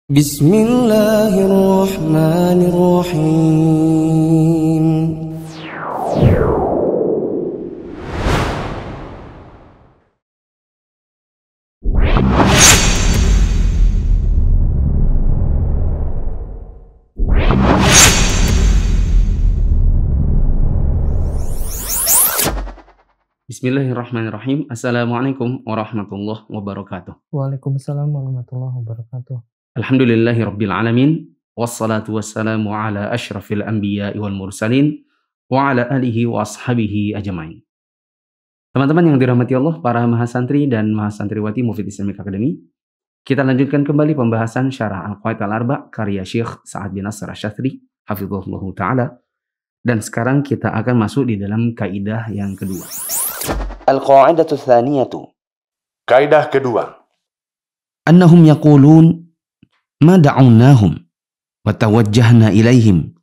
Bismillahirrahmanirrahim. Bismillahirrahmanirrahim. Assalamualaikum warahmatullahi wabarakatuh. Waalaikumsalam warahmatullahi wabarakatuh. Alhamdulillahi rabbil alamin. Wassalatu wassalamu ala asyrafil anbiya'i wal mursalin wa ala alihi wa ashabihi ajmain. Teman-teman yang dirahmati Allah, para mahasantri dan mahasantriwati Mufid Islamic Academy, kita lanjutkan kembali pembahasan Syarah Al-Qawaid Al-Arba' karya Syekh Sa'ad bin Nasr Asy-Syadzili hafizahullah taala. Dan sekarang kita akan masuk di dalam kaidah yang kedua. Al-Qa'idatu Tsaniyatu. Kaidah kedua. Annahum yaqulun ma da'unnahum wa tawajjahna ilaihim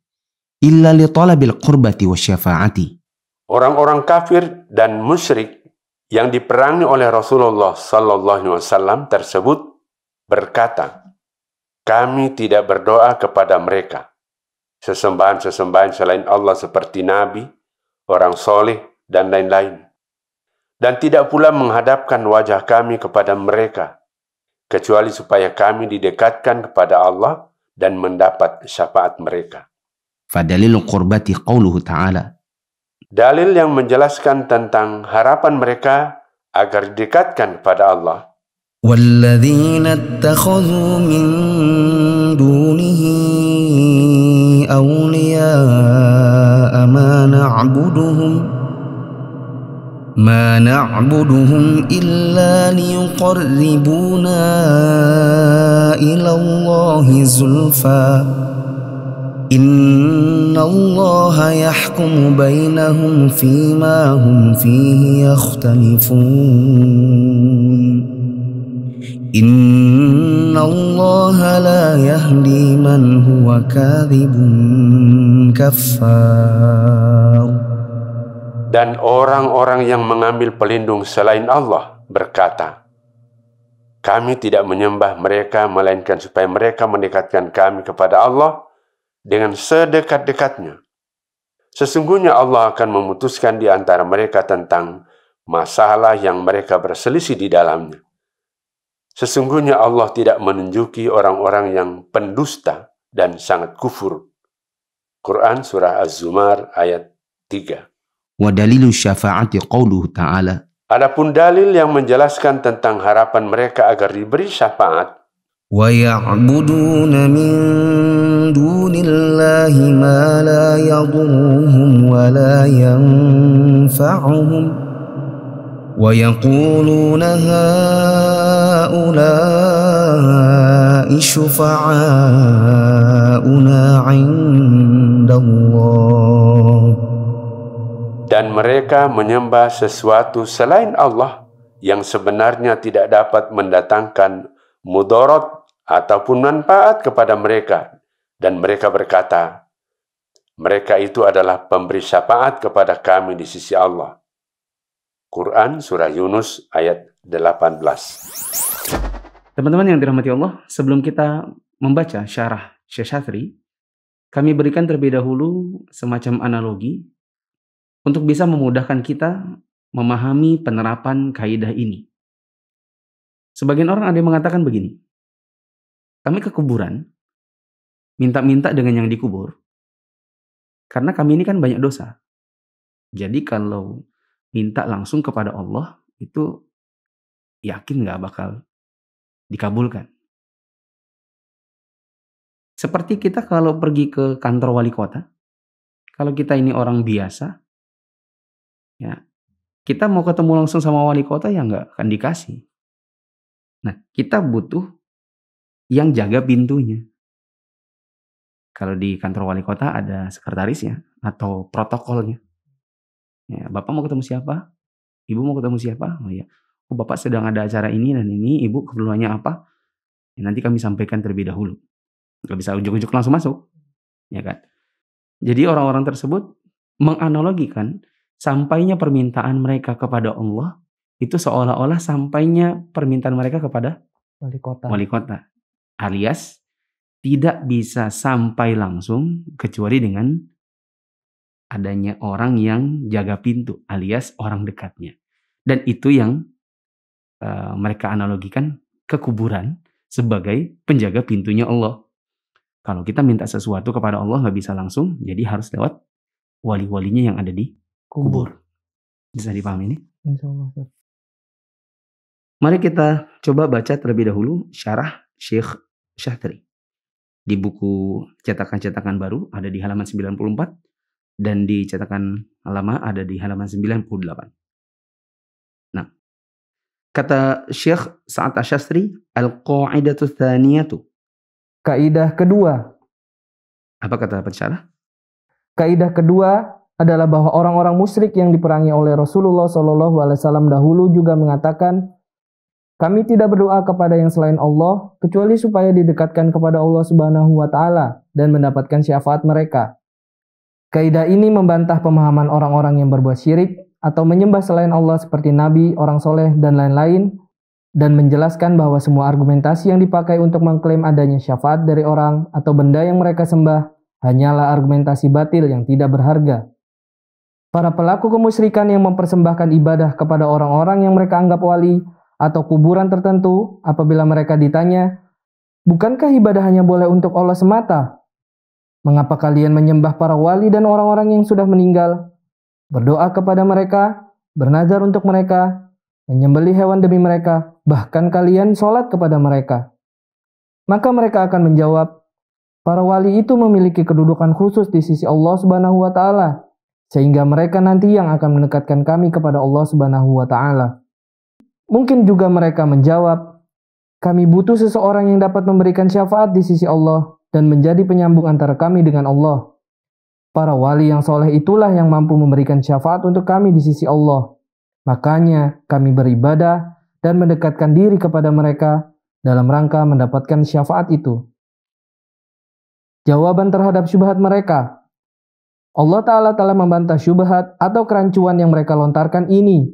illa li talabil qurbati wasyafa'ati. Orang-orang kafir dan musyrik yang diperangi oleh Rasulullah sallallahu alaihi wasallam tersebut berkata, kami tidak berdoa kepada mereka sesembahan-sesembahan selain Allah seperti nabi, orang soleh dan lain-lain. Dan tidak pula menghadapkan wajah kami kepada mereka kecuali supaya kami didekatkan kepada Allah dan mendapat syafaat mereka. Fadalil qurbati qauluhu ta'ala. Dalil yang menjelaskan tentang harapan mereka agar didekatkan kepada Allah. Walladzina ittakhadhu min dunihi awliya'a ما نعبدهم إلا ليقربونا إلى الله زلفى إن الله يحكم بينهم فيما هم فيه يختلفون إن الله لا يهدي من هو كاذب كفار. Dan orang-orang yang mengambil pelindung selain Allah berkata, kami tidak menyembah mereka, melainkan supaya mereka mendekatkan kami kepada Allah dengan sedekat-dekatnya. Sesungguhnya Allah akan memutuskan di antara mereka tentang masalah yang mereka berselisih di dalamnya. Sesungguhnya Allah tidak menunjuki orang-orang yang pendusta dan sangat kufur. Quran Surah Az-Zumar ayat 3. Wa dalilu syafa'ati qauluhu ta'ala. Adapun dalil yang menjelaskan tentang harapan mereka agar diberi syafaat. Wa ya'buduna min dunillahi ma la yadurruhum wa la yanfa'uhum. Wa yaquluna ha'ula'i syufa'auna 'indallah. Dan mereka menyembah sesuatu selain Allah yang sebenarnya tidak dapat mendatangkan mudarat ataupun manfaat kepada mereka. Dan mereka berkata, mereka itu adalah pemberi syafaat kepada kami di sisi Allah. Quran Surah Yunus ayat 18. Teman-teman yang dirahmati Allah, sebelum kita membaca syarah Syekh Syadzili, kami berikan terlebih dahulu semacam analogi untuk bisa memudahkan kita memahami penerapan kaidah ini. Sebagian orang ada yang mengatakan begini, kami ke kuburan, minta-minta dengan yang dikubur, karena kami ini kan banyak dosa. Jadi kalau minta langsung kepada Allah, itu yakin gak bakal dikabulkan. Seperti kita kalau pergi ke kantor wali kota, kalau kita ini orang biasa, ya, kita mau ketemu langsung sama wali kota ya nggak akan dikasih. Nah, kita butuh yang jaga pintunya. Kalau di kantor wali kota ada sekretarisnya atau protokolnya. Ya, Bapak mau ketemu siapa? Ibu mau ketemu siapa? Oh ya, oh, Bapak sedang ada acara ini dan ini. Ibu keperluannya apa? Ya, nanti kami sampaikan terlebih dahulu. Nggak bisa ujuk-ujuk langsung masuk, ya kan? Jadi orang-orang tersebut menganalogikan sampainya permintaan mereka kepada Allah itu seolah-olah sampainya permintaan mereka kepada Wali kota. Alias tidak bisa sampai langsung kecuali dengan adanya orang yang jaga pintu alias orang dekatnya. Dan itu yang mereka analogikan ke kuburan sebagai penjaga pintunya Allah. Kalau kita minta sesuatu kepada Allah nggak bisa langsung, jadi harus lewat wali-walinya yang ada di kubur. Bisa dipahami ini? Insyaallah, Ustaz. Mari kita coba baca terlebih dahulu syarah Syekh Syahtari. Di buku cetakan-cetakan baru ada di halaman 94 dan di cetakan lama ada di halaman 98. Nah, kata Syekh Sa'ad Asy-Syastri, al-qa'idatu tsaniyatu. Kaidah kedua. Apa kata pensyarah? Kaidah kedua adalah bahwa orang-orang musyrik yang diperangi oleh Rasulullah SAW dahulu juga mengatakan, kami tidak berdoa kepada yang selain Allah kecuali supaya didekatkan kepada Allah Subhanahu wa taala dan mendapatkan syafaat mereka. Kaidah ini membantah pemahaman orang-orang yang berbuat syirik atau menyembah selain Allah seperti nabi, orang soleh, dan lain-lain, dan menjelaskan bahwa semua argumentasi yang dipakai untuk mengklaim adanya syafaat dari orang atau benda yang mereka sembah hanyalah argumentasi batil yang tidak berharga. Para pelaku kemusyrikan yang mempersembahkan ibadah kepada orang-orang yang mereka anggap wali atau kuburan tertentu, apabila mereka ditanya, bukankah ibadah hanya boleh untuk Allah semata? Mengapa kalian menyembah para wali dan orang-orang yang sudah meninggal? Berdoa kepada mereka, bernazar untuk mereka, menyembelih hewan demi mereka, bahkan kalian sholat kepada mereka. Maka mereka akan menjawab, para wali itu memiliki kedudukan khusus di sisi Allah Subhanahu wa taala, sehingga mereka nanti yang akan mendekatkan kami kepada Allah Subhanahu wa taala. Mungkin juga mereka menjawab, kami butuh seseorang yang dapat memberikan syafaat di sisi Allah dan menjadi penyambung antara kami dengan Allah. Para wali yang soleh itulah yang mampu memberikan syafaat untuk kami di sisi Allah. Makanya kami beribadah dan mendekatkan diri kepada mereka dalam rangka mendapatkan syafaat itu. Jawaban terhadap syubhat mereka. Allah Ta'ala telah membantah syubhat atau kerancuan yang mereka lontarkan ini.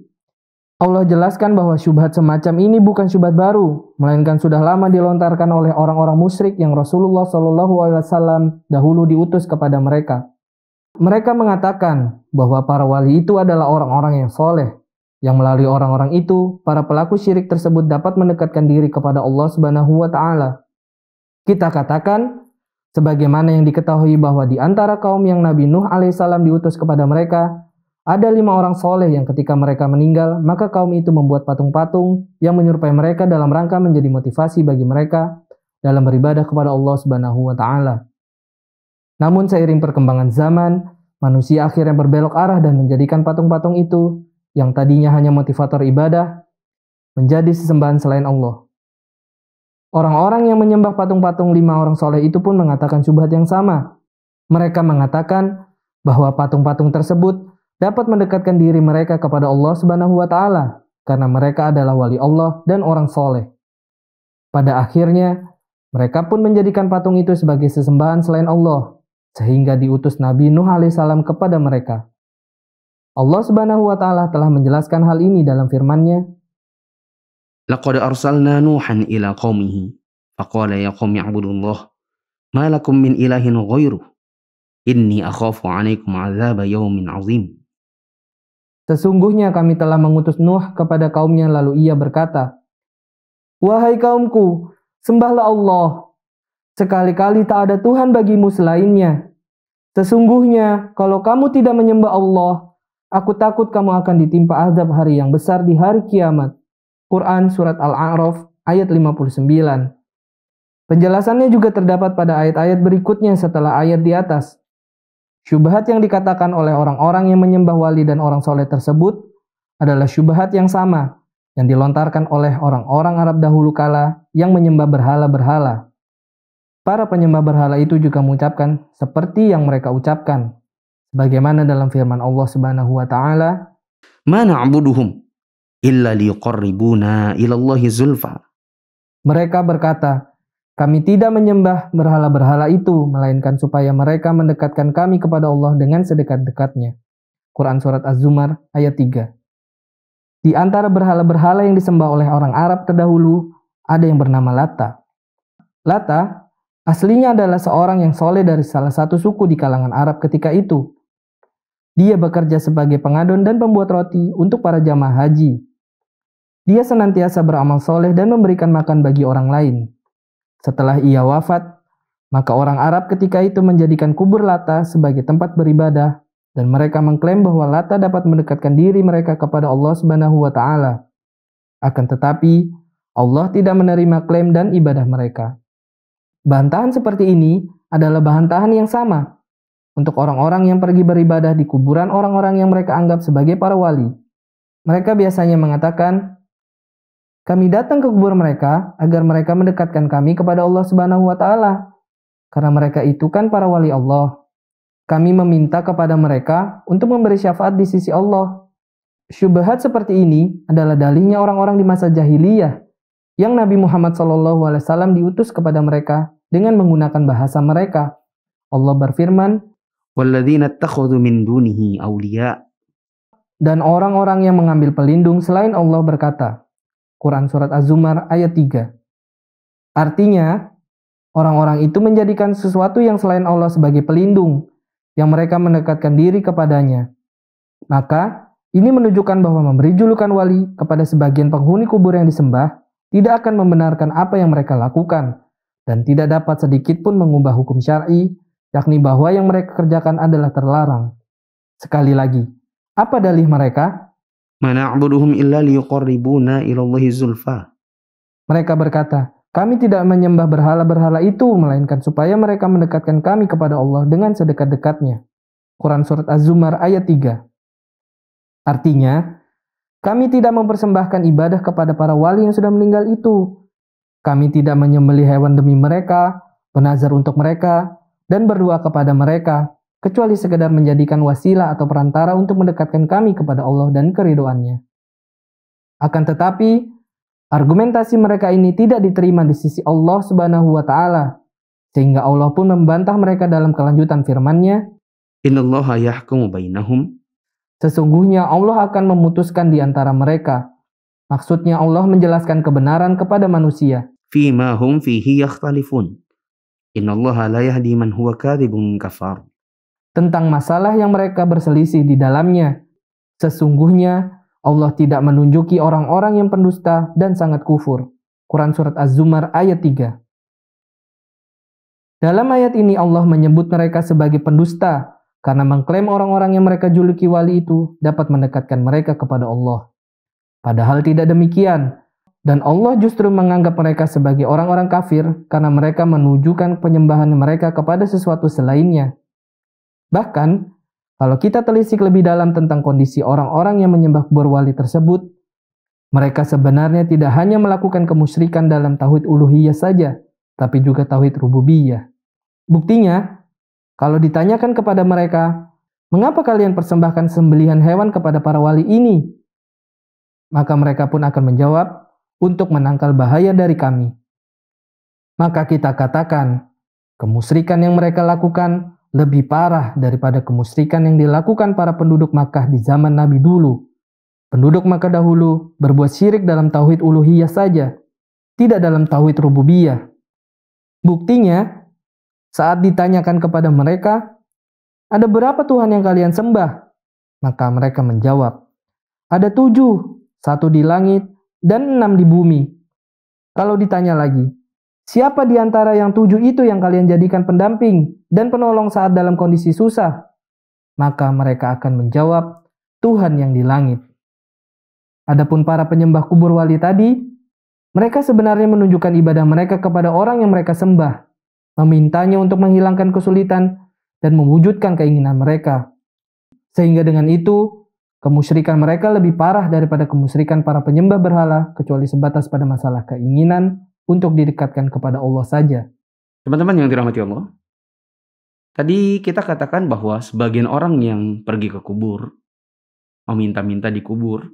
Allah jelaskan bahwa syubhat semacam ini bukan syubhat baru, melainkan sudah lama dilontarkan oleh orang-orang musyrik yang Rasulullah SAW dahulu diutus kepada mereka. Mereka mengatakan bahwa para wali itu adalah orang-orang yang soleh, yang melalui orang-orang itu, para pelaku syirik tersebut dapat mendekatkan diri kepada Allah Subhanahu wa taala. Kita katakan, sebagaimana yang diketahui bahwa di antara kaum yang Nabi Nuh alaihissalam diutus kepada mereka, ada 5 orang soleh yang ketika mereka meninggal, maka kaum itu membuat patung-patung yang menyerupai mereka dalam rangka menjadi motivasi bagi mereka dalam beribadah kepada Allah Subhanahu wa taala. Namun seiring perkembangan zaman, manusia akhirnya berbelok arah dan menjadikan patung-patung itu yang tadinya hanya motivator ibadah menjadi sesembahan selain Allah. Orang-orang yang menyembah patung-patung 5 orang soleh itu pun mengatakan syubhat yang sama. Mereka mengatakan bahwa patung-patung tersebut dapat mendekatkan diri mereka kepada Allah Subhanahu wa taala karena mereka adalah wali Allah dan orang soleh. Pada akhirnya, mereka pun menjadikan patung itu sebagai sesembahan selain Allah, sehingga diutus Nabi Nuh alaihissalam kepada mereka. Allah Subhanahu wa taala telah menjelaskan hal ini dalam firman-Nya, Laqad arsalna Nuhan ila qaumihi faqala ya qaumi i'budullah ma lakum min ilahin ghairuh inni akhafu 'alaikum 'adzaba yaumin 'azim. Sesungguhnya kami telah mengutus Nuh kepada kaumnya lalu ia berkata, wahai kaumku, sembahlah Allah. Sekali-kali tak ada Tuhan bagimu selainnya. Sesungguhnya kalau kamu tidak menyembah Allah, aku takut kamu akan ditimpa azab hari yang besar di hari kiamat. Quran Surat Al-A'raf ayat 59. Penjelasannya juga terdapat pada ayat-ayat berikutnya setelah ayat di atas. Syubhat yang dikatakan oleh orang-orang yang menyembah wali dan orang soleh tersebut adalah syubhat yang sama yang dilontarkan oleh orang-orang Arab dahulu kala yang menyembah berhala-berhala. Para penyembah berhala itu juga mengucapkan seperti yang mereka ucapkan. Sebagaimana dalam firman Allah Subhanahu wa taala, Ma na'buduhum illa liqarribuna ila Allahi zulfa. Mereka berkata, kami tidak menyembah berhala-berhala itu, melainkan supaya mereka mendekatkan kami kepada Allah dengan sedekat-dekatnya. Quran Surat Az-Zumar ayat 3. Di antara berhala-berhala yang disembah oleh orang Arab terdahulu, ada yang bernama Lata. Lata Aslinya adalah seorang yang soleh dari salah satu suku di kalangan Arab ketika itu. Dia bekerja sebagai pengadon dan pembuat roti untuk para jamaah haji. Dia senantiasa beramal soleh dan memberikan makan bagi orang lain. Setelah ia wafat, maka orang Arab ketika itu menjadikan kubur Lata sebagai tempat beribadah dan mereka mengklaim bahwa Lata dapat mendekatkan diri mereka kepada Allah Subhanahu wa taala. Akan tetapi, Allah tidak menerima klaim dan ibadah mereka. Bantahan seperti ini adalah bantahan yang sama untuk orang-orang yang pergi beribadah di kuburan orang-orang yang mereka anggap sebagai para wali. Mereka biasanya mengatakan, kami datang ke kubur mereka agar mereka mendekatkan kami kepada Allah Subhanahu wa taala. Karena mereka itu kan para wali Allah. Kami meminta kepada mereka untuk memberi syafaat di sisi Allah. Syubhat seperti ini adalah dalihnya orang-orang di masa jahiliyah yang Nabi Muhammad SAW diutus kepada mereka dengan menggunakan bahasa mereka. Allah berfirman, وَالَّذِينَ اتَّخَذُوا مِن دُونِهِ أَوْلِيَاءَ. dan orang-orang yang mengambil pelindung selain Allah berkata. Quran Surat Az-Zumar ayat 3. Artinya, orang-orang itu menjadikan sesuatu yang selain Allah sebagai pelindung, yang mereka mendekatkan diri kepadanya. Maka, ini menunjukkan bahwa memberi julukan wali kepada sebagian penghuni kubur yang disembah tidak akan membenarkan apa yang mereka lakukan dan tidak dapat sedikit pun mengubah hukum syar'i, yakni bahwa yang mereka kerjakan adalah terlarang. Sekali lagi, apa dalih mereka? مَا نَعْبُدُهُمْ إِلَّا لِيُقَرِّبُونَا إِلَى اللَّهِ زُلْفَى. Mereka berkata, kami tidak menyembah berhala-berhala itu, melainkan supaya mereka mendekatkan kami kepada Allah dengan sedekat-dekatnya. Quran Surat Az-Zumar ayat 3. Artinya, kami tidak mempersembahkan ibadah kepada para wali yang sudah meninggal itu. Kami tidak menyembelih hewan demi mereka, bernazar untuk mereka, dan berdoa kepada mereka, kecuali sekedar menjadikan wasilah atau perantara untuk mendekatkan kami kepada Allah dan keridhoannya. Akan tetapi, argumentasi mereka ini tidak diterima di sisi Allah Subhanahu wa taala, sehingga Allah pun membantah mereka dalam kelanjutan firman-Nya, إِنَّ اللَّهَ يَحْكُمُ بَيْنَهُمْ. sesungguhnya Allah akan memutuskan di antara mereka. Maksudnya Allah menjelaskan kebenaran kepada manusia. فِي مَا هُمْ فِيهِ يَخْتَلِفُونَ. إِنَّ اللَّهَ لَا يَهْدِي مَنْ هُوَ كَاذِبٌ كَفَّارٌ. Tentang masalah yang mereka berselisih di dalamnya. Sesungguhnya Allah tidak menunjuki orang-orang yang pendusta dan sangat kufur. Quran Surat Az-Zumar ayat 3. Dalam ayat ini Allah menyebut mereka sebagai pendusta karena mengklaim orang-orang yang mereka juluki wali itu dapat mendekatkan mereka kepada Allah. Padahal tidak demikian. Dan Allah justru menganggap mereka sebagai orang-orang kafir karena mereka menunjukkan penyembahan mereka kepada sesuatu selainnya. Bahkan, kalau kita telisik lebih dalam tentang kondisi orang-orang yang menyembah kubur wali tersebut, mereka sebenarnya tidak hanya melakukan kemusyrikan dalam tauhid uluhiyah saja, tapi juga tauhid rububiyah. Buktinya, kalau ditanyakan kepada mereka, mengapa kalian persembahkan sembelihan hewan kepada para wali ini? Maka mereka pun akan menjawab, untuk menangkal bahaya dari kami. Maka kita katakan, kemusyrikan yang mereka lakukan lebih parah daripada kemusyrikan yang dilakukan para penduduk Makkah di zaman Nabi dulu. Penduduk Makkah dahulu berbuat syirik dalam tauhid uluhiyah saja, tidak dalam tauhid rububiyah. Buktinya, saat ditanyakan kepada mereka, ada berapa Tuhan yang kalian sembah? Maka mereka menjawab, ada 7, 1 di langit, dan 6 di bumi. Kalau ditanya lagi, siapa di antara yang 7 itu yang kalian jadikan pendamping dan penolong saat dalam kondisi susah? Maka mereka akan menjawab, Tuhan yang di langit. Adapun para penyembah kubur wali tadi, mereka sebenarnya menunjukkan ibadah mereka kepada orang yang mereka sembah, memintanya untuk menghilangkan kesulitan dan mewujudkan keinginan mereka. Sehingga dengan itu, kemusyrikan mereka lebih parah daripada kemusyrikan para penyembah berhala, kecuali sebatas pada masalah keinginan untuk didekatkan kepada Allah saja. Teman-teman yang dirahmati Allah, tadi kita katakan bahwa sebagian orang yang pergi ke kubur, meminta-minta di kubur,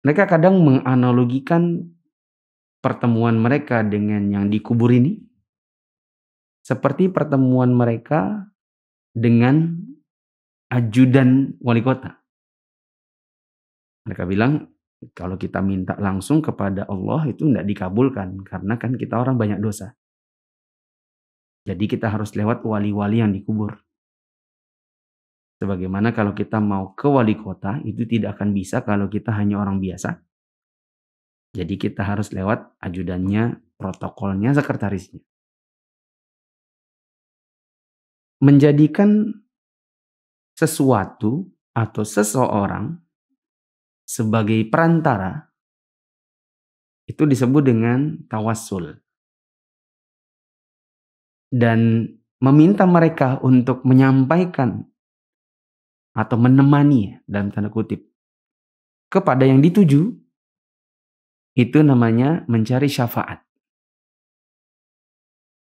mereka kadang menganalogikan pertemuan mereka dengan yang di kubur ini seperti pertemuan mereka dengan ajudan wali kota. Mereka bilang, kalau kita minta langsung kepada Allah itu tidak dikabulkan, karena kan kita orang banyak dosa. Jadi kita harus lewat wali-wali yang dikubur. Sebagaimana kalau kita mau ke wali kota, itu tidak akan bisa kalau kita hanya orang biasa. Jadi kita harus lewat ajudannya, protokolnya, sekretarisnya. Menjadikan sesuatu atau seseorang sebagai perantara, itu disebut dengan tawassul. Dan meminta mereka untuk menyampaikan atau menemani dalam tanda kutip kepada yang dituju, itu namanya mencari syafaat.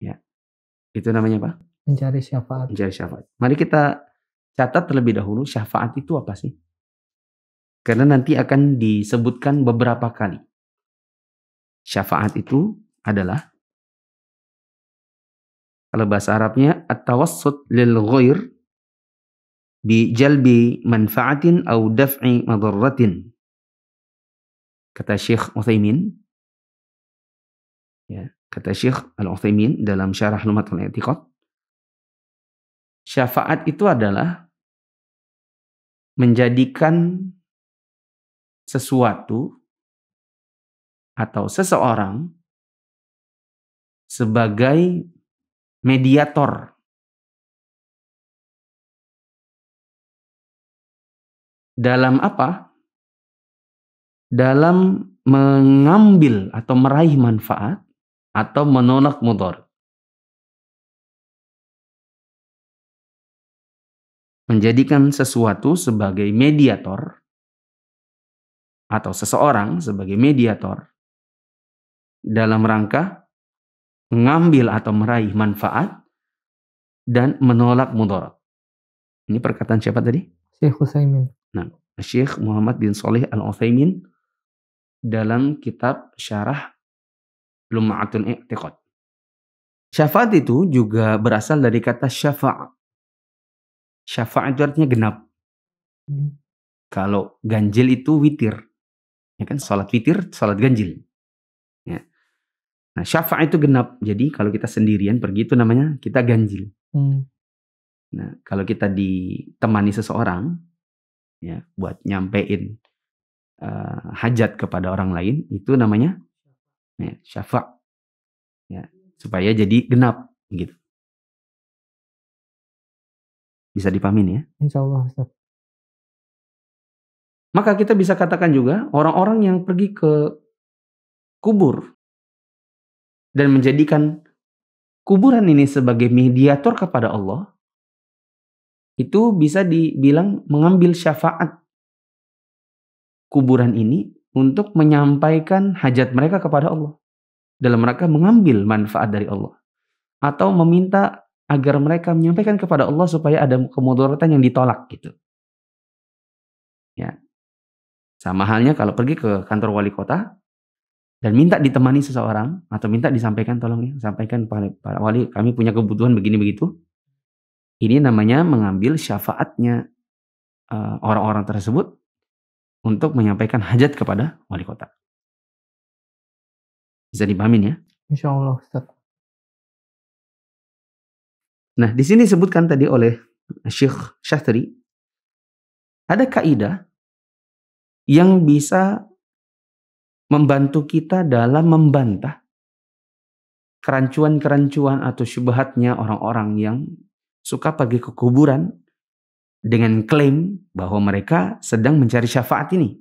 Ya, itu namanya apa? Mencari syafaat. Mencari syafaat. Mari kita catat terlebih dahulu syafaat itu apa sih? Karena nanti akan disebutkan beberapa kali. Syafaat itu adalah, kalau bahasa Arabnya, at-tawassut lil ghair bi jalbi manfaatin au daf'i madarratin. Kata Syekh Utsaimin, ya, kata Syekh Al-Utsaimin dalam Syarah Lum'atul I'tiqad, syafaat itu adalah menjadikan sesuatu atau seseorang sebagai mediator dalam apa? Dalam mengambil atau meraih manfaat atau menolak mudarat. Menjadikan sesuatu sebagai mediator atau seseorang sebagai mediator dalam rangka mengambil atau meraih manfaat dan menolak mudarat. Ini perkataan siapa tadi? Syekh Utsaimin. Nah, Syekh Muhammad bin Shalih Al-Utsaimin dalam kitab Syarah Lum'atul I'tiqad. Syafaat itu juga berasal dari kata syafa'. Syafa' itu artinya genap. Kalau ganjil itu witir. Ya kan, salat witir, salat ganjil. Ya. Nah, syafa' itu genap. Jadi kalau kita sendirian pergi itu namanya kita ganjil. Nah, kalau kita ditemani seseorang, ya, buat nyampein hajat kepada orang lain, itu namanya ya, syafa'. Ya, supaya jadi genap gitu. Bisa dipahamin ya? Insyaallah, Ustaz. Maka kita bisa katakan juga orang-orang yang pergi ke kubur dan menjadikan kuburan ini sebagai mediator kepada Allah, itu bisa dibilang mengambil syafaat kuburan ini untuk menyampaikan hajat mereka kepada Allah. Dalam rangka mengambil manfaat dari Allah. Atau meminta agar mereka menyampaikan kepada Allah supaya ada kemudaratan yang ditolak gitu. Ya. Sama halnya kalau pergi ke kantor wali kota dan minta ditemani seseorang atau minta disampaikan, tolong ya, sampaikan Pak Wali, kami punya kebutuhan begini begitu. Ini namanya mengambil syafaatnya orang-orang tersebut untuk menyampaikan hajat kepada wali kota. Bisa dipahamin ya? Insyaallah, Ustaz. Nah, di sini disebutkan tadi oleh Syekh Syatri, ada kaidah yang bisa membantu kita dalam membantah kerancuan-kerancuan atau syubhatnya orang-orang yang suka pergi ke kuburan dengan klaim bahwa mereka sedang mencari syafaat ini.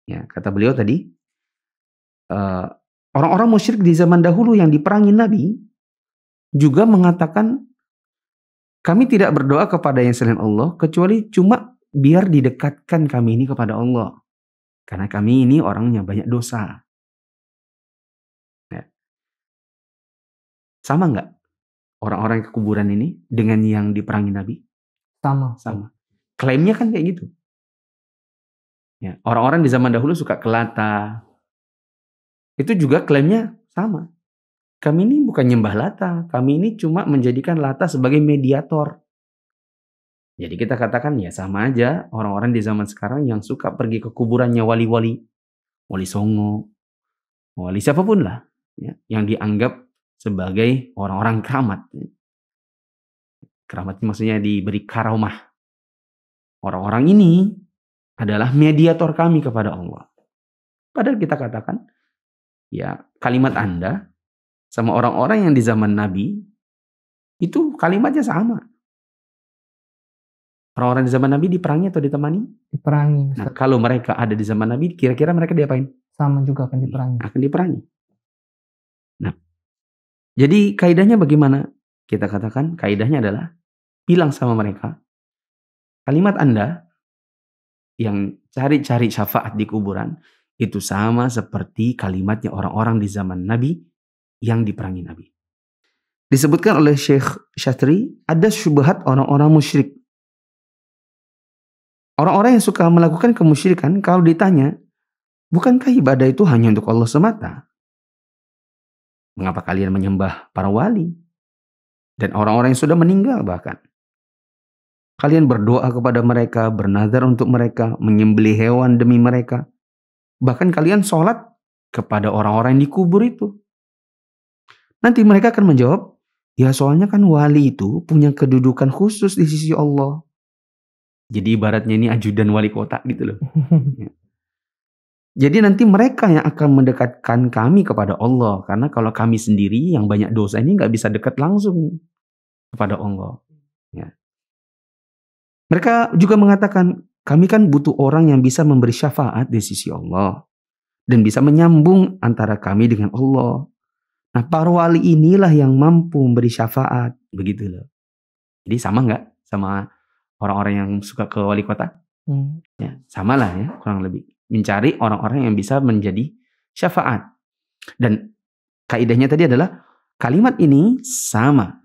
Ya, kata beliau tadi, orang-orang musyrik di zaman dahulu yang diperangi Nabi juga mengatakan, kami tidak berdoa kepada yang selain Allah kecuali cuma biar didekatkan kami ini kepada Allah. Karena kami ini orangnya banyak dosa. Ya. Sama nggak orang-orang ke kuburan ini dengan yang diperangi Nabi? Sama. Klaimnya kan kayak gitu. Ya, orang-orang di zaman dahulu suka ke Lata. Itu juga klaimnya sama. Kami ini bukan nyembah Lata. Kami ini cuma menjadikan Lata sebagai mediator. Jadi kita katakan ya sama aja orang-orang di zaman sekarang yang suka pergi ke kuburannya wali-wali. Wali Songo. Wali siapapun lah. Ya, yang dianggap sebagai orang-orang keramat. Keramat maksudnya diberi karomah. Orang-orang ini adalah mediator kami kepada Allah. Padahal kita katakan, ya kalimat Anda sama orang-orang yang di zaman Nabi, itu kalimatnya sama. Orang-orang di zaman Nabi diperangi atau ditemani? Diperangi. Nah, kalau mereka ada di zaman Nabi, kira-kira mereka diapain? Sama juga akan diperangi. Akan diperangi. Nah, jadi kaidahnya bagaimana? Kita katakan kaidahnya adalah bilang sama mereka, kalimat Anda yang cari-cari syafaat di kuburan itu sama seperti kalimatnya orang-orang di zaman Nabi yang diperangi Nabi. Disebutkan oleh Syekh Syatri, ada syubhat orang-orang musyrik. Orang-orang yang suka melakukan kemusyrikan, kalau ditanya, bukankah ibadah itu hanya untuk Allah semata? Mengapa kalian menyembah para wali? Dan orang-orang yang sudah meninggal bahkan. Kalian berdoa kepada mereka, bernazar untuk mereka, menyembelih hewan demi mereka. Bahkan kalian sholat kepada orang-orang yang dikubur itu. Nanti mereka akan menjawab, ya soalnya kan wali itu punya kedudukan khusus di sisi Allah. Jadi ibaratnya ini ajudan wali kota gitu loh. Jadi nanti mereka yang akan mendekatkan kami kepada Allah. Karena kalau kami sendiri yang banyak dosa ini gak bisa dekat langsung kepada Allah. Ya. Mereka juga mengatakan, kami kan butuh orang yang bisa memberi syafaat di sisi Allah. Dan bisa menyambung antara kami dengan Allah. Nah, para wali inilah yang mampu memberi syafaat. Begitu loh. Jadi sama gak sama orang-orang yang suka ke wali kota? Ya, samalah ya, kurang lebih. Mencari orang-orang yang bisa menjadi syafaat. Dan kaidahnya tadi adalah kalimat ini sama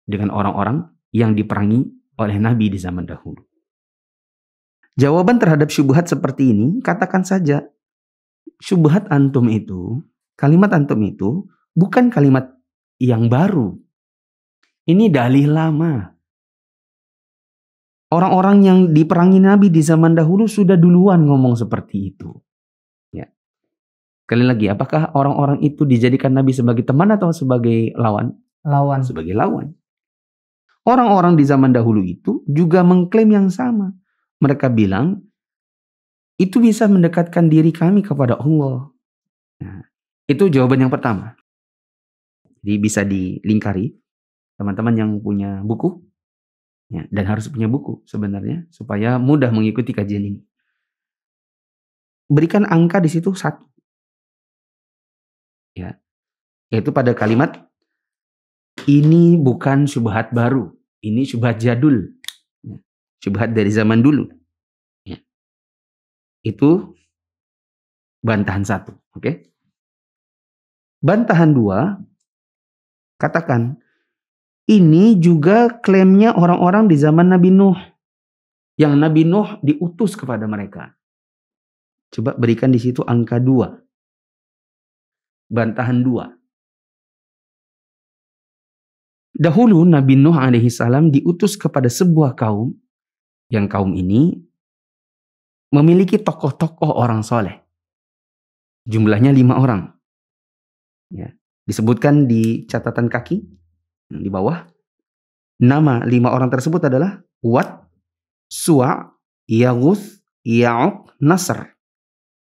dengan orang-orang yang diperangi oleh Nabi di zaman dahulu. Jawaban terhadap syubhat seperti ini, katakan saja, syubhat antum itu, kalimat antum itu bukan kalimat yang baru. Ini dalih lama. Orang-orang yang diperangi Nabi di zaman dahulu sudah duluan ngomong seperti itu. Ya. Sekali lagi, apakah orang-orang itu dijadikan Nabi sebagai teman atau sebagai lawan? Lawan. Sebagai lawan. Orang-orang di zaman dahulu itu juga mengklaim yang sama. Mereka bilang, itu bisa mendekatkan diri kami kepada Allah. Nah, itu jawaban yang pertama. Jadi bisa dilingkari. Teman-teman yang punya buku, ya, dan harus punya buku sebenarnya supaya mudah mengikuti kajian ini. Berikan angka di situ 1. Ya. Yaitu pada kalimat ini bukan syubhat baru, ini syubhat jadul. Ya. Syubhat dari zaman dulu. Ya. Itu bantahan 1, oke? Bantahan 2, katakan ini juga klaimnya orang-orang di zaman Nabi Nuh. Yang Nabi Nuh diutus kepada mereka. Coba berikan di situ angka 2. Bantahan 2. Dahulu Nabi Nuh alaihissalam diutus kepada sebuah kaum. Yang kaum ini memiliki tokoh-tokoh orang soleh. Jumlahnya 5 orang. Ya. Disebutkan di catatan kaki. Di bawah, nama 5 orang tersebut adalah Wad, Suwa, Yaguth, Ya'uq, Nasr.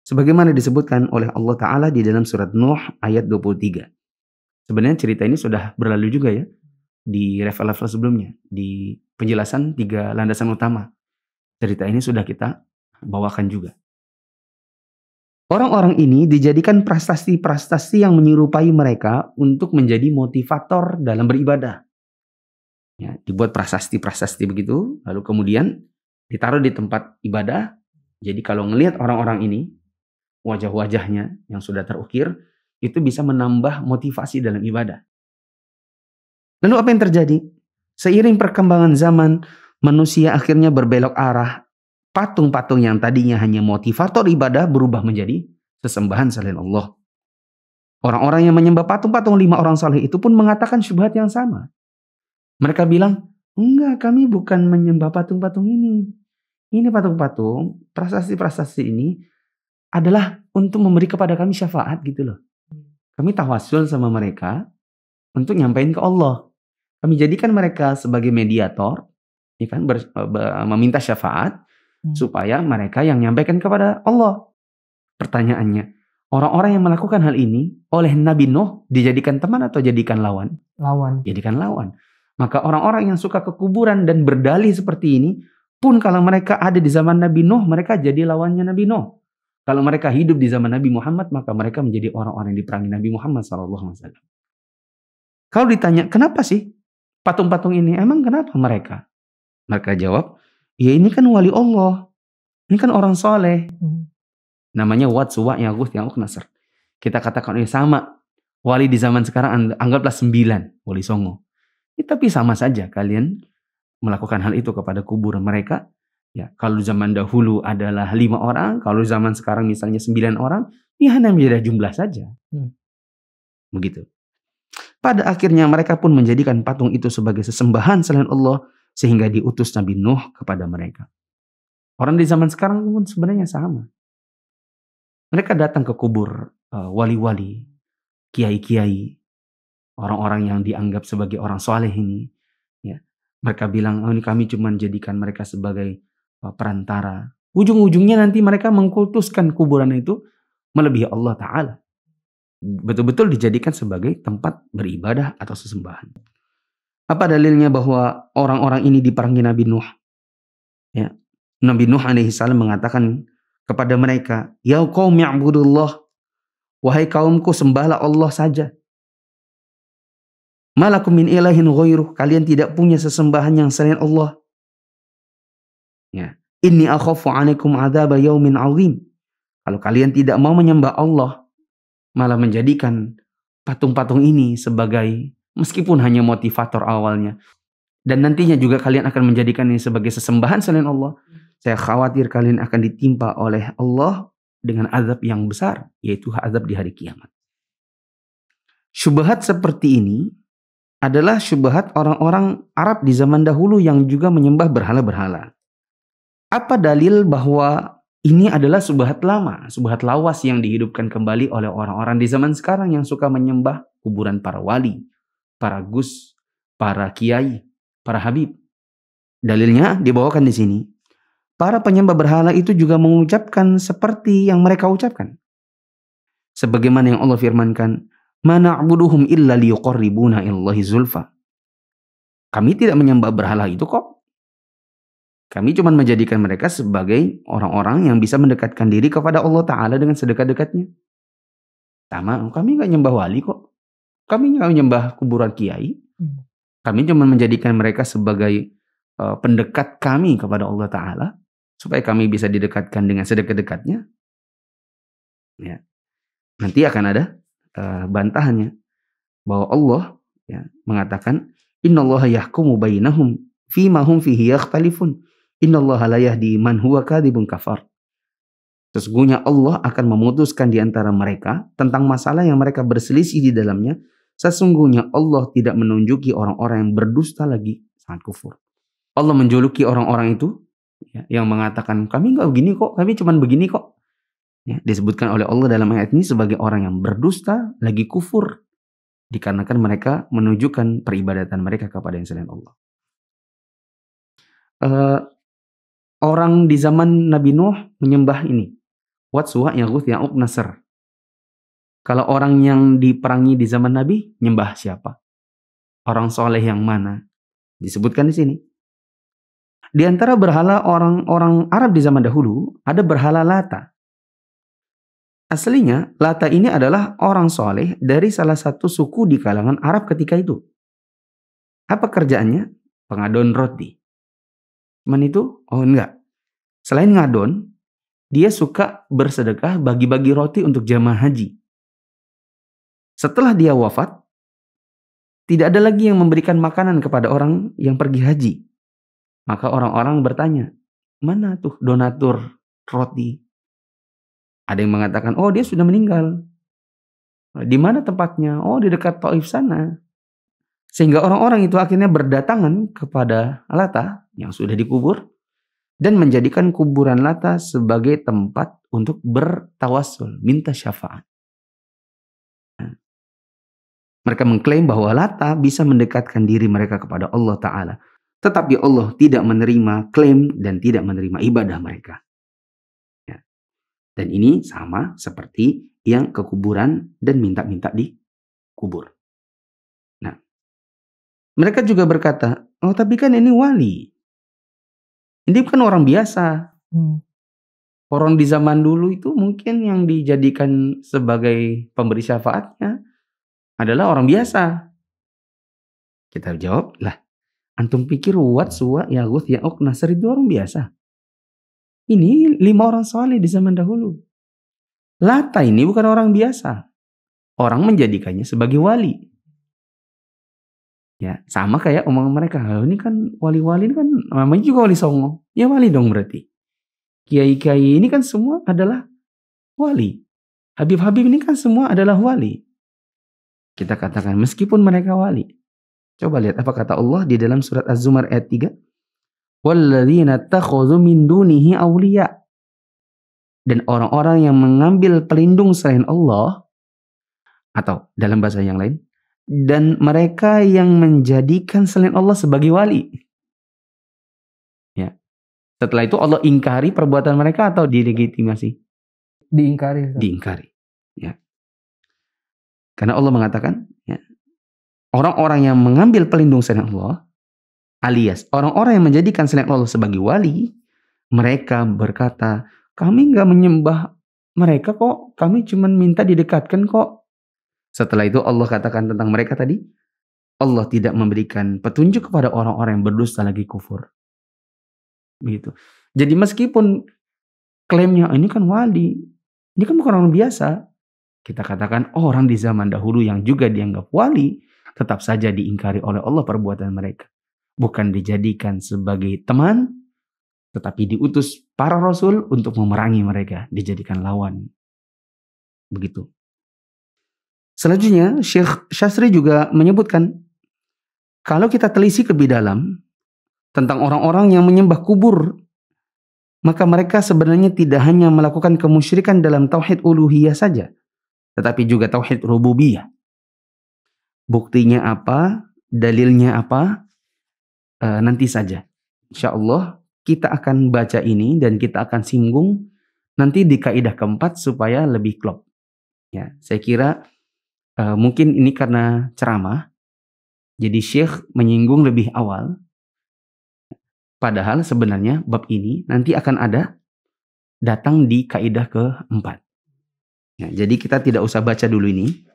Sebagaimana disebutkan oleh Allah Ta'ala di dalam surat Nuh ayat 23. Sebenarnya cerita ini sudah berlalu juga ya. Di level-level sebelumnya. Di penjelasan 3 landasan utama. Cerita ini sudah kita bawakan juga. Orang-orang ini dijadikan prestasi-prestasi yang menyerupai mereka untuk menjadi motivator dalam beribadah. Ya, dibuat prasasti-prasasti begitu, lalu kemudian ditaruh di tempat ibadah. Jadi kalau ngelihat orang-orang ini, wajah-wajahnya yang sudah terukir, itu bisa menambah motivasi dalam ibadah. Lalu apa yang terjadi? Seiring perkembangan zaman, manusia akhirnya berbelok arah. Patung-patung yang tadinya hanya motivator ibadah berubah menjadi sesembahan selain Allah. Orang-orang yang menyembah patung-patung 5 orang saleh itu pun mengatakan syubhat yang sama. Mereka bilang, enggak, kami bukan menyembah patung-patung ini. Ini patung-patung, prasasti-prasasti ini adalah untuk memberi kepada kami syafaat gitu loh. Kami tawassul sama mereka untuk nyampaikan ke Allah. Kami jadikan mereka sebagai mediator, ya kan, meminta syafaat supaya mereka yang nyampaikan kepada Allah. Pertanyaannya, orang-orang yang melakukan hal ini oleh Nabi Nuh dijadikan teman atau jadikan lawan? Lawan. Jadikan lawan. Maka orang-orang yang suka ke kuburan dan berdalih seperti ini, pun kalau mereka ada di zaman Nabi Nuh, mereka jadi lawannya Nabi Nuh. Kalau mereka hidup di zaman Nabi Muhammad, maka mereka menjadi orang-orang yang diperangi Nabi Muhammad SAW. Kalau ditanya, kenapa sih patung-patung ini? Emang kenapa mereka? Mereka jawab, ya ini kan wali Allah. Ini kan orang soleh. Namanya Wat, Suwa, Yaguth, Ya'uq, Nasr. Kita katakan ini sama. Wali di zaman sekarang anggaplah 9. Wali Songo. Tapi sama saja kalian melakukan hal itu kepada kubur mereka. Ya, kalau zaman dahulu adalah 5 orang. Kalau zaman sekarang misalnya 9 orang. Ya hanya beda jumlah saja. Begitu. Pada akhirnya mereka pun menjadikan patung itu sebagai sesembahan selain Allah. Sehingga diutus Nabi Nuh kepada mereka. Orang di zaman sekarang pun sebenarnya sama. Mereka datang ke kubur wali-wali, kiai-kiai, orang-orang yang dianggap sebagai orang soleh ini. Ya. Mereka bilang, oh ini kami cuma jadikan mereka sebagai perantara. Ujung-ujungnya nanti mereka mengkultuskan kuburan itu melebihi Allah Ta'ala. Betul-betul dijadikan sebagai tempat beribadah atau sesembahan. Apa dalilnya bahwa orang-orang ini diperangi Nabi Nuh? Ya. Nabi Nuh alaihissalam mengatakan kepada mereka, ya qaum ya'budullah, wahai kaumku sembahlah Allah saja. Malakum min ilahin ghairuh, kalian tidak punya sesembahan yang selain Allah. Ya, inni akhafu 'alaikum 'adzaba yaumin 'azim. Kalau kalian tidak mau menyembah Allah, malah menjadikan patung-patung ini sebagai, meskipun hanya motivator awalnya, dan nantinya juga kalian akan menjadikan ini sebagai sesembahan selain Allah, saya khawatir kalian akan ditimpa oleh Allah dengan azab yang besar, yaitu azab di hari kiamat. Syubhat seperti ini adalah syubhat orang-orang Arab di zaman dahulu yang juga menyembah berhala-berhala. Apa dalil bahwa ini adalah syubhat lama, syubhat lawas yang dihidupkan kembali oleh orang-orang di zaman sekarang yang suka menyembah kuburan para wali, para gus, para kiai, para habib? Dalilnya dibawakan di sini. Para penyembah berhala itu juga mengucapkan seperti yang mereka ucapkan. Sebagaimana yang Allah firmankan, "Ma na'buduhum illa liyuqarribuna ilallahi zulfa." Kami tidak menyembah berhala itu kok. Kami cuma menjadikan mereka sebagai orang-orang yang bisa mendekatkan diri kepada Allah Ta'ala dengan sedekat-dekatnya. Sama, kami nggak nyembah wali kok. Kami nggak menyembah kuburan kiai. Kami cuma menjadikan mereka sebagai pendekat kami kepada Allah Ta'ala. Supaya kami bisa didekatkan dengan sedekat-dekatnya. Ya. Nanti akan ada bantahannya. Bahwa Allah ya, mengatakan, innallaha yahkumu bainahum fima hum fihi yakhtalifun. Innallaha la yahdi man huwa kadhibun kafar. Sesungguhnya Allah akan memutuskan di antara mereka tentang masalah yang mereka berselisih di dalamnya. Sesungguhnya Allah tidak menunjuki orang-orang yang berdusta lagi sangat kufur. Allah menjuluki orang-orang itu ya, yang mengatakan kami nggak begini kok, kami cuma begini kok. Ya, disebutkan oleh Allah dalam ayat ini sebagai orang yang berdusta lagi kufur. Dikarenakan mereka menunjukkan peribadatan mereka kepada yang selain Allah. Orang di zaman Nabi Nuh menyembah ini. Wat, Suwa, Yaguth, Ya'uq, Nasr. Kalau orang yang diperangi di zaman Nabi, nyembah siapa? Orang soleh yang mana? Disebutkan di sini. Di antara berhala orang-orang Arab di zaman dahulu, ada berhala Lata. Aslinya, Lata ini adalah orang soleh dari salah satu suku di kalangan Arab ketika itu. Apa kerjaannya? Pengadon roti. Cuman itu? Oh enggak. Selain ngadon, dia suka bersedekah bagi-bagi roti untuk jamaah haji. Setelah dia wafat, tidak ada lagi yang memberikan makanan kepada orang yang pergi haji. Maka orang-orang bertanya, mana tuh donatur roti? Ada yang mengatakan, oh dia sudah meninggal. Di mana tempatnya? Oh di dekat Taif sana. Sehingga orang-orang itu akhirnya berdatangan kepada Lata yang sudah dikubur. Dan menjadikan kuburan Lata sebagai tempat untuk bertawassul, minta syafaat. Mereka mengklaim bahwa Lata bisa mendekatkan diri mereka kepada Allah Ta'ala. Tetapi Allah tidak menerima klaim dan tidak menerima ibadah mereka. Ya. Dan ini sama seperti yang ke kuburan dan minta-minta di kubur. Nah, mereka juga berkata, oh tapi kan ini wali. Ini bukan orang biasa. Orang di zaman dulu itu mungkin yang dijadikan sebagai pemberi syafaatnya adalah orang biasa. Kita jawab, lah antum pikir Wat, Suwa, Yaguth, Ya'uq, Nasr itu orang biasa? Ini 5 orang saleh di zaman dahulu. Lata ini bukan orang biasa. Orang menjadikannya sebagai wali. Ya, sama kayak omongan mereka. Ini kan wali-wali ini kan namanya juga wali songo. Ya wali dong berarti. Kiai-kiai ini kan semua adalah wali. Habib-habib ini kan semua adalah wali. Kita katakan meskipun mereka wali. Coba lihat apa kata Allah di dalam surat Az-Zumar ayat 3. Walladzina takhadhu min dunihi awliya. Dan orang-orang yang mengambil pelindung selain Allah, atau dalam bahasa yang lain, dan mereka yang menjadikan selain Allah sebagai wali. Ya. Setelah itu Allah ingkari perbuatan mereka atau dilegitimasi? Diingkari. Diingkari. Ya. Karena Allah mengatakan, ya, orang-orang yang mengambil pelindung selain Allah, alias orang-orang yang menjadikan selain Allah sebagai wali, mereka berkata, kami nggak menyembah mereka kok, kami cuma minta didekatkan kok. Setelah itu Allah katakan tentang mereka tadi, Allah tidak memberikan petunjuk kepada orang-orang yang berdusta lagi kufur. Begitu. Jadi meskipun klaimnya ini kan wali, ini kan bukan orang biasa, kita katakan orang di zaman dahulu yang juga dianggap wali, tetap saja diingkari oleh Allah perbuatan mereka. Bukan dijadikan sebagai teman, tetapi diutus para rasul untuk memerangi mereka, dijadikan lawan. Begitu. Selanjutnya, Syekh Syasri juga menyebutkan, kalau kita telisik lebih dalam tentang orang-orang yang menyembah kubur, maka mereka sebenarnya tidak hanya melakukan kemusyrikan dalam tauhid uluhiyah saja, tetapi juga tauhid rububiyah. Buktinya apa? Dalilnya apa? Nanti saja. Insya Allah kita akan baca ini dan kita akan singgung nanti di kaidah keempat supaya lebih klop. Ya, saya kira mungkin ini karena ceramah, jadi Syekh menyinggung lebih awal. Padahal sebenarnya bab ini nanti akan ada datang di kaidah keempat. Ya, jadi kita tidak usah baca dulu ini.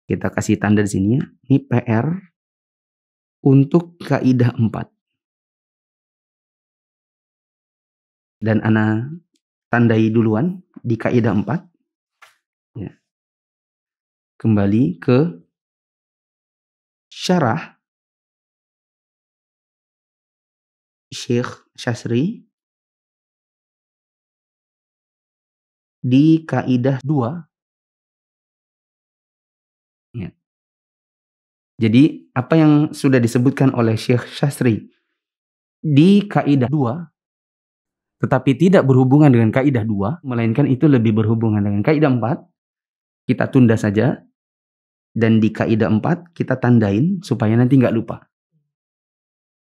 Kita kasih tanda di sini ya. Ini PR untuk kaidah 4. Dan ana tandai duluan di kaidah 4. Ya. Kembali ke syarah Syekh Syasri di kaidah 2. Ya. Jadi apa yang sudah disebutkan oleh Syekh Syasri di kaidah 2 tetapi tidak berhubungan dengan kaidah 2, melainkan itu lebih berhubungan dengan kaidah 4, kita tunda saja, dan di kaidah 4 kita tandain supaya nanti nggak lupa.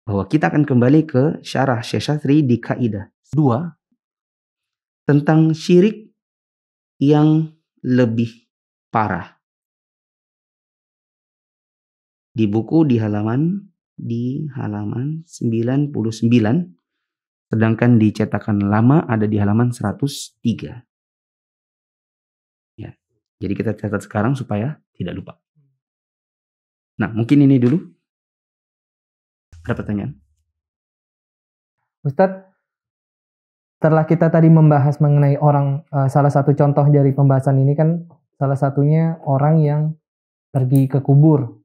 Bahwa kita akan kembali ke syarah Syekh Syasri di kaidah 2 tentang syirik yang lebih parah. Di buku di halaman 99, sedangkan di cetakan lama ada di halaman 103. Ya. Jadi kita catat sekarang supaya tidak lupa. Nah, mungkin ini dulu. Ada pertanyaan? Ustadz, setelah kita tadi membahas mengenai orang, salah satu contoh dari pembahasan ini kan salah satunya orang yang pergi ke kubur.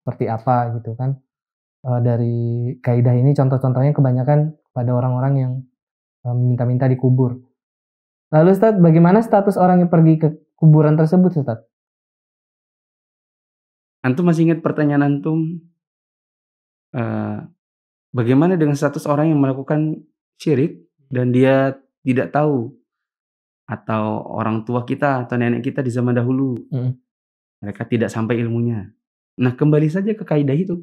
Seperti apa gitu kan. Dari kaidah ini contoh-contohnya kebanyakan pada orang-orang yang minta-minta dikubur. Lalu Ustadz, bagaimana status orang yang pergi ke kuburan tersebut Ustadz? Antum masih ingat pertanyaan antum? Bagaimana dengan status orang yang melakukan syirik dan dia tidak tahu, atau orang tua kita atau nenek kita di zaman dahulu Mereka tidak sampai ilmunya. Nah, kembali saja ke kaidah itu.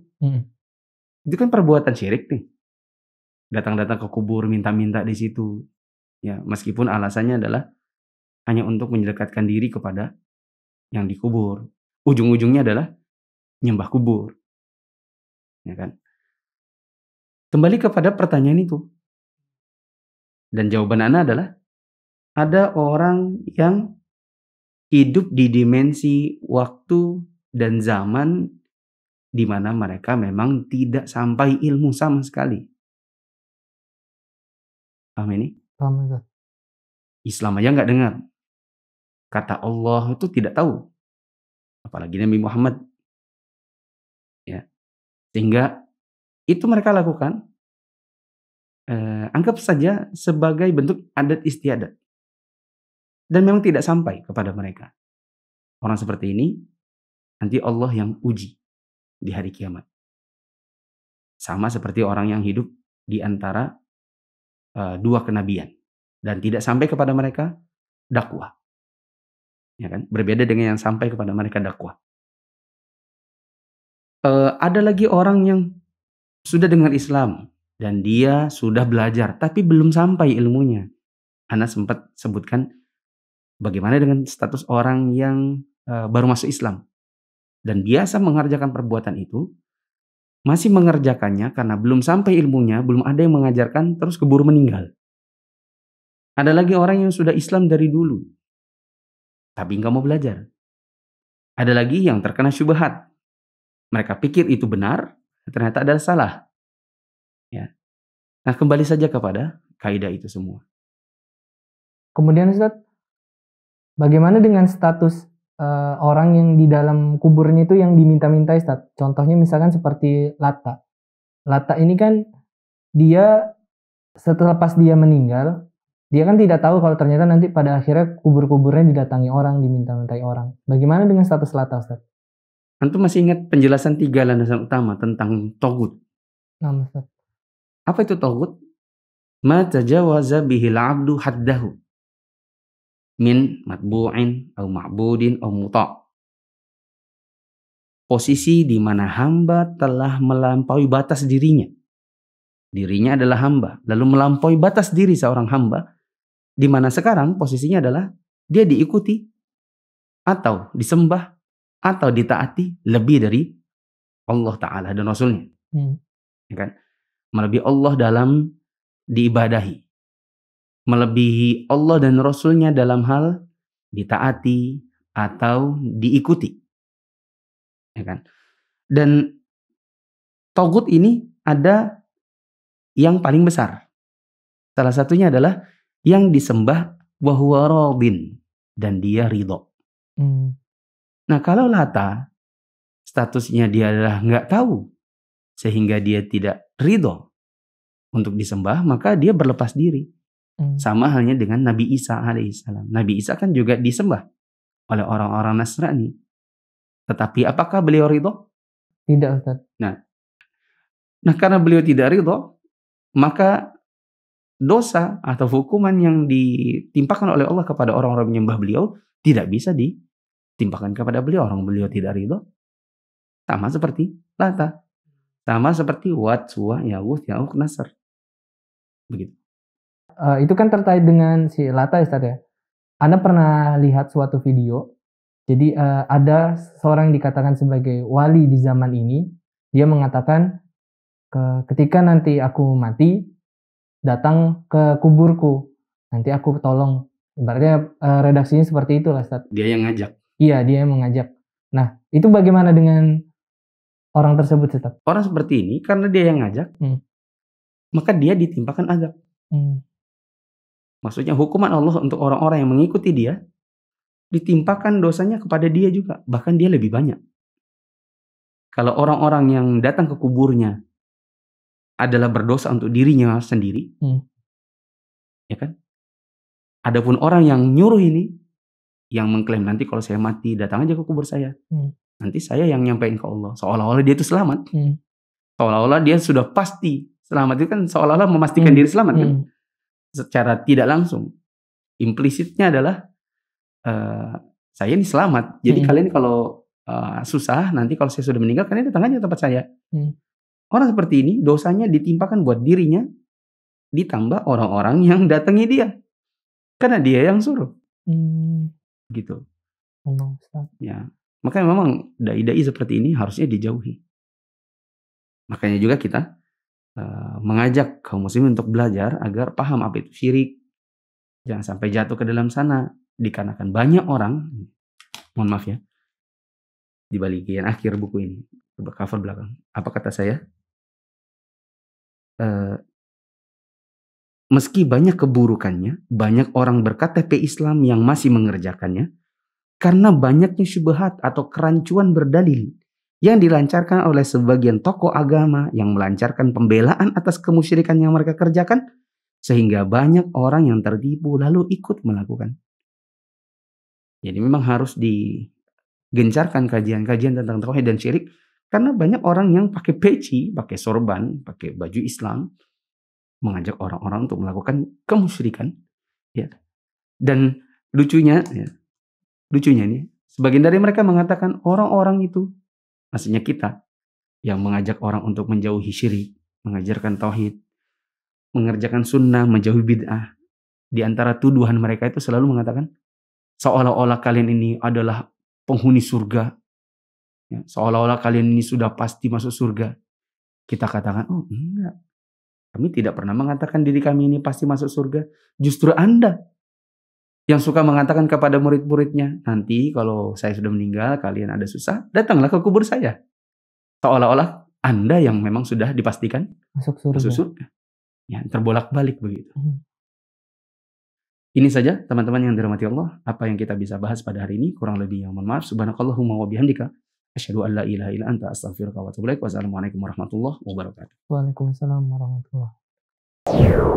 Itu kan perbuatan syirik nih. Datang-datang ke kubur, minta-minta di situ. Ya, meskipun alasannya adalah hanya untuk mendekatkan diri kepada yang dikubur. Ujung-ujungnya adalah nyembah kubur. Ya kan? Kembali kepada pertanyaan itu. Dan jawaban Ana adalah ada orang yang hidup di dimensi waktu dan zaman di mana mereka memang tidak sampai ilmu sama sekali. Paham ini? Paham, Ustaz. Islam aja nggak dengar. Kata Allah itu tidak tahu. Apalagi Nabi Muhammad. Ya. Sehingga itu mereka lakukan. Anggap saja sebagai bentuk adat istiadat. Dan memang tidak sampai kepada mereka. Orang seperti ini nanti Allah yang uji di hari kiamat. Sama seperti orang yang hidup di antara dua kenabian dan tidak sampai kepada mereka dakwah. Ya kan? Berbeda dengan yang sampai kepada mereka dakwah. Ada lagi orang yang sudah dengar Islam dan dia sudah belajar tapi belum sampai ilmunya. Ana sempat sebutkan bagaimana dengan status orang yang baru masuk Islam dan biasa mengerjakan perbuatan itu, masih mengerjakannya karena belum sampai ilmunya, belum ada yang mengajarkan, terus keburu meninggal. Ada lagi orang yang sudah Islam dari dulu, tapi nggak mau belajar. Ada lagi yang terkena syubhat. Mereka pikir itu benar, ternyata adalah salah. Ya. Nah, kembali saja kepada kaidah itu semua. Kemudian Ustaz, bagaimana dengan status orang yang di dalam kuburnya itu yang diminta-minta, Ustaz? Contohnya misalkan seperti Lata. Lata ini kan dia setelah pas dia meninggal, dia kan tidak tahu kalau ternyata nanti pada akhirnya kubur-kuburnya didatangi orang, diminta-mintai orang. Bagaimana dengan status Lata, Ustaz? Antum masih ingat penjelasan 3 landasan utama tentang togut? Nah, Ustaz. Apa itu togut? Ma tajawaza bihil abdu haddahu min matbu'in au ma'budin au muta'. Posisi di mana hamba telah melampaui batas dirinya. Dirinya adalah hamba, lalu melampaui batas diri seorang hamba, di mana sekarang posisinya adalah dia diikuti atau disembah atau ditaati lebih dari Allah Ta'ala dan Rasulnya. Ya kan? Melebihi Allah dalam diibadahi. Melebihi Allah dan Rasulnya dalam hal ditaati atau diikuti. Ya kan? Dan togut ini ada yang paling besar. Salah satunya adalah yang disembah wa huwa radin, dan dia ridho. Nah, kalau Lata statusnya dia adalah nggak tahu sehingga dia tidak ridho untuk disembah, maka dia berlepas diri. Sama halnya dengan Nabi Isa alaihissalam. Nabi Isa kan juga disembah oleh orang-orang Nasrani. Tetapi apakah beliau ridho? Tidak, Ustaz. Nah, karena beliau tidak ridho, maka dosa atau hukuman yang ditimpakan oleh Allah kepada orang-orang menyembah beliau tidak bisa ditimpakan kepada beliau. Orang beliau tidak ridho. Sama seperti Lata. Sama seperti Wat, Suwa, Ya'uq, Nasr. Begitu. Itu kan terkait dengan si Lata, Ustaz ya. Anda pernah lihat suatu video. Jadi ada seorang yang dikatakan sebagai wali di zaman ini. Dia mengatakan ketika nanti aku mati, datang ke kuburku, nanti aku tolong. Ibaratnya redaksinya seperti itulah, Ustaz. Dia yang ngajak. Iya, dia yang mengajak. Nah, itu bagaimana dengan orang tersebut, Ustaz? Orang seperti ini karena dia yang ngajak, maka dia ditimpakan azab. Maksudnya hukuman Allah untuk orang-orang yang mengikuti dia, ditimpakan dosanya kepada dia juga. Bahkan dia lebih banyak. Kalau orang-orang yang datang ke kuburnya adalah berdosa untuk dirinya sendiri, ya kan? Adapun orang yang nyuruh ini, yang mengklaim nanti kalau saya mati datang aja ke kubur saya, nanti saya yang nyampein ke Allah, seolah-olah dia itu selamat, seolah-olah dia sudah pasti selamat. Itu kan seolah-olah memastikan diri selamat kan? Secara tidak langsung, implisitnya adalah saya ini selamat. Jadi kalian kalau susah, nanti kalau saya sudah meninggal kalian datang aja ke tempat saya. Orang seperti ini dosanya ditimpakan buat dirinya, ditambah orang-orang yang datangi dia. Karena dia yang suruh. Gitu. Ya. Makanya memang dai-dai seperti ini harusnya dijauhi. Makanya juga kita mengajak kaum muslimin untuk belajar agar paham apa itu syirik. Jangan sampai jatuh ke dalam sana. Dikarenakan banyak orang, mohon maaf ya, di bagian akhir buku ini, cover belakang. Apa kata saya? Meski banyak keburukannya, banyak orang berKTP Islam yang masih mengerjakannya, karena banyaknya syubhat atau kerancuan berdalil yang dilancarkan oleh sebagian tokoh agama yang melancarkan pembelaan atas kemusyrikan yang mereka kerjakan, sehingga banyak orang yang tertipu lalu ikut melakukan. Jadi memang harus digencarkan kajian-kajian tentang tauhid dan syirik, karena banyak orang yang pakai peci, pakai sorban, pakai baju Islam, mengajak orang-orang untuk melakukan kemusyrikan. Ya. Dan lucunya nih, sebagian dari mereka mengatakan orang-orang itu, maksudnya kita, yang mengajak orang untuk menjauhi syirik, mengajarkan tauhid, mengerjakan sunnah, menjauhi bid'ah. Di antara tuduhan mereka itu selalu mengatakan, seolah-olah kalian ini adalah penghuni surga. Ya, seolah-olah kalian ini sudah pasti masuk surga. Kita katakan, oh enggak. Kami tidak pernah mengatakan diri kami ini pasti masuk surga. Justru Anda yang suka mengatakan kepada murid-muridnya, nanti kalau saya sudah meninggal, kalian ada susah, datanglah ke kubur saya. Seolah-olah Anda yang memang sudah dipastikan masuk surga. Ya, terbolak-balik begitu. Ini saja teman-teman yang dirahmati Allah, apa yang kita bisa bahas pada hari ini. Kurang lebih yang mohon maaf. Subhanakallahumma wa bihamdika, asyhadu an la ilaha illa anta, astaghfiruka wa atubu ilaik. Wassalamualaikum warahmatullahi wabarakatuh. Waalaikumsalam warahmatullahi wabarakatuh.